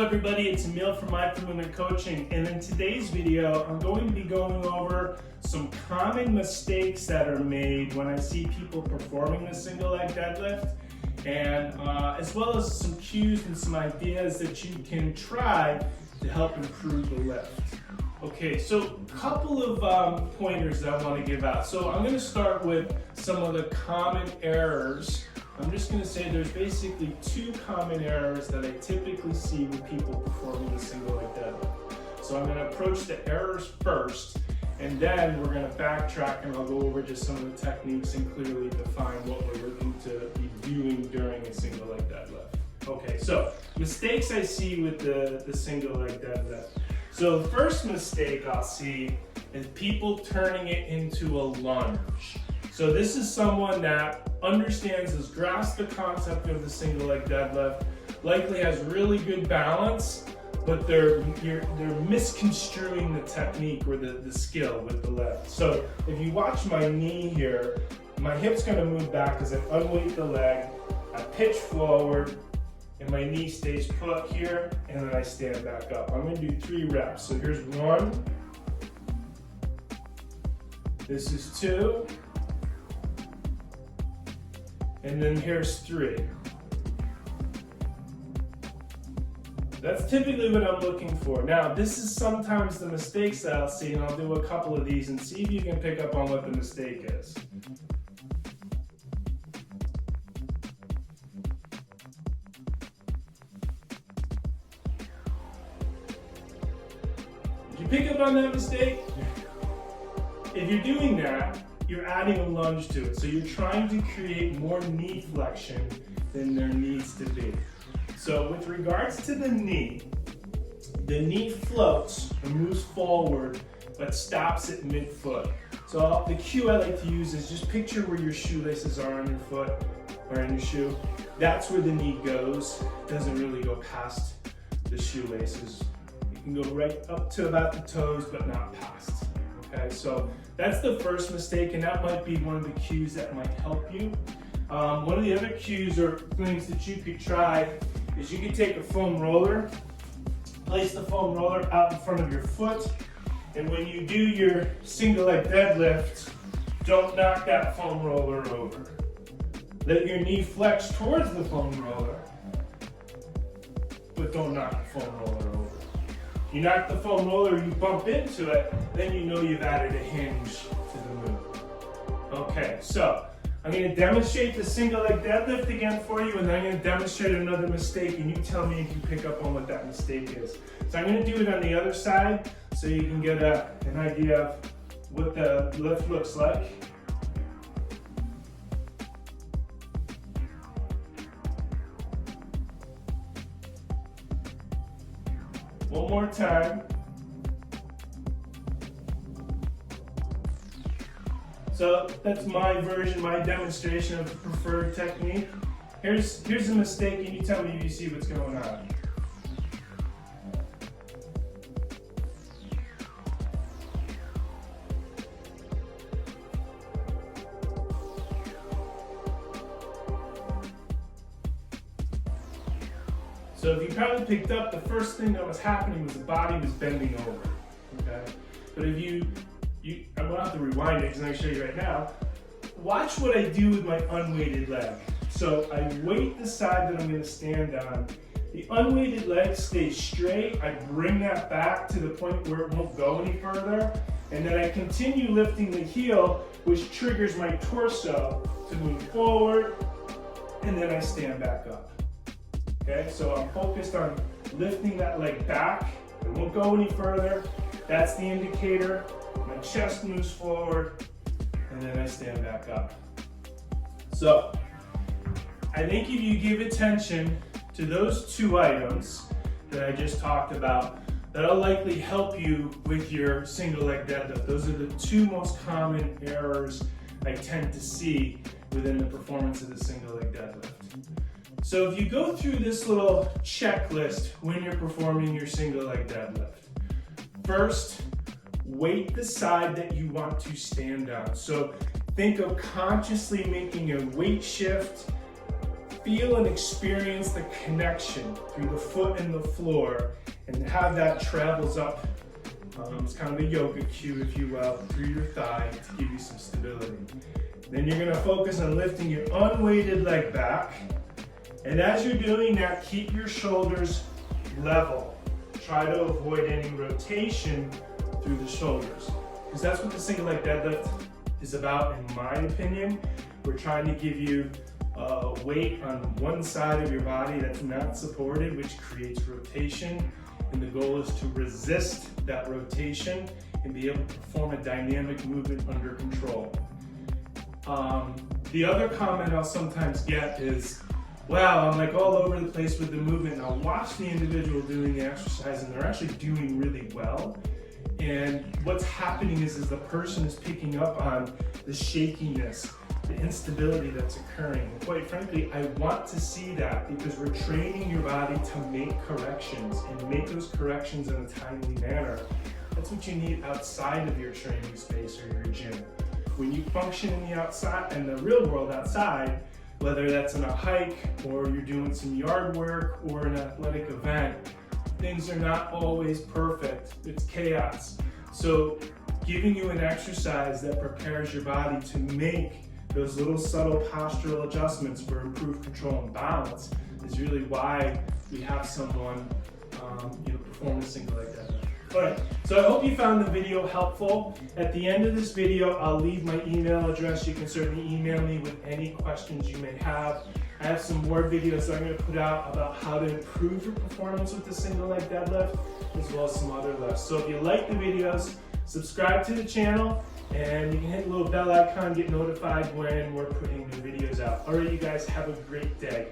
everybody, it's Emil from Movement Coaching, and in today's video I'm going to be going over some common mistakes that are made when I see people performing the single leg deadlift, and as well as some cues and some ideas that you can try to help improve the lift. Okay, so a couple of pointers that I want to give out. So I'm going to start with some of the common errors. I'm just going to say there's basically two common errors that I typically see with people performing the single leg deadlift. So I'm going to approach the errors first, and then we're going to backtrack and I'll go over just some of the techniques and clearly define what we're looking to be doing during a single leg deadlift. Okay, so mistakes I see with the single leg deadlift. So the first mistake I'll see is people turning it into a lunge. So this is someone that understands, has grasped the concept of the single leg deadlift, likely has really good balance, but they're misconstruing the technique or the skill with the lift. So if you watch my knee here, my hip's gonna move back as I unweight the leg, I pitch forward, and my knee stays put here, and then I stand back up. I'm gonna do 3 reps. So here's 1, this is 2, and then here's 3. That's typically what I'm looking for. Now, this is sometimes the mistakes that I'll see, and I'll do a couple of these and see if you can pick up on what the mistake is. Did you pick up on that mistake? If you're doing that, you're adding a lunge to it. So you're trying to create more knee flexion than there needs to be. So with regards to the knee floats and moves forward, but stops at mid-foot. So the cue I like to use is just picture where your shoelaces are on your foot or in your shoe. That's where the knee goes. It doesn't really go past the shoelaces. You can go right up to about the toes, but not past. Okay, so that's the first mistake, and that might be one of the cues that might help you. One of the other cues or things that you could try is you could take a foam roller, place the foam roller out in front of your foot, and when you do your single leg deadlift, don't knock that foam roller over. Let your knee flex towards the foam roller, but don't knock the foam roller over. You knock the foam roller, you bump into it, then you know you've added a hinge to the move. Okay, so I'm going to demonstrate the single leg deadlift again for you, and then I'm going to demonstrate another mistake, and you tell me if you pick up on what that mistake is. So I'm going to do it on the other side so you can get an idea of what the lift looks like. One more time. So that's my version, my demonstration of the preferred technique. Here's a mistake, and you tell me if you see what's going on. So if you probably picked up, the first thing that was happening was the body was bending over, okay? But if I'm gonna have to rewind it because I'm gonna show you right now. Watch what I do with my unweighted leg. So I weight the side that I'm gonna stand on. The unweighted leg stays straight. I bring that back to the point where it won't go any further. And then I continue lifting the heel, which triggers my torso to move forward. And then I stand back up. Okay, so I'm focused on lifting that leg back. It won't go any further. That's the indicator. My chest moves forward, and then I stand back up. So I think if you give attention to those 2 items that I just talked about, that'll likely help you with your single leg deadlift. Those are the 2 most common errors I tend to see within the performance of the single leg deadlift. So if you go through this little checklist when you're performing your single leg deadlift, first, weight the side that you want to stand on. So think of consciously making a weight shift, feel and experience the connection through the foot and the floor, and have that travels up. It's kind of a yoga cue, if you will, through your thigh to give you some stability. Then you're gonna focus on lifting your unweighted leg back. And as you're doing that, keep your shoulders level. Try to avoid any rotation through the shoulders, because that's what the single leg deadlift is about, in my opinion. We're trying to give you weight on one side of your body that's not supported, which creates rotation. And the goal is to resist that rotation and be able to perform a dynamic movement under control. The other comment I'll sometimes get is, wow, I'm like all over the place with the movement. And I'll watch the individual doing the exercise and they're actually doing really well. And what's happening is the person is picking up on the shakiness, the instability that's occurring. And quite frankly, I want to see that, because we're training your body to make corrections and make those corrections in a timely manner. That's what you need outside of your training space or your gym. When you function in the outside, in the real world outside, whether that's in a hike or you're doing some yard work or an athletic event, things are not always perfect. It's chaos. So giving you an exercise that prepares your body to make those little subtle postural adjustments for improved control and balance is really why we have someone perform a single leg deadlift. All right, so I hope you found the video helpful. At the end of this video, I'll leave my email address. You can certainly email me with any questions you may have. I have some more videos that I'm going to put out about how to improve your performance with the single leg deadlift, as well as some other lifts. So if you like the videos, subscribe to the channel, and you can hit the little bell icon, get notified when we're putting new videos out. All right, you guys, have a great day.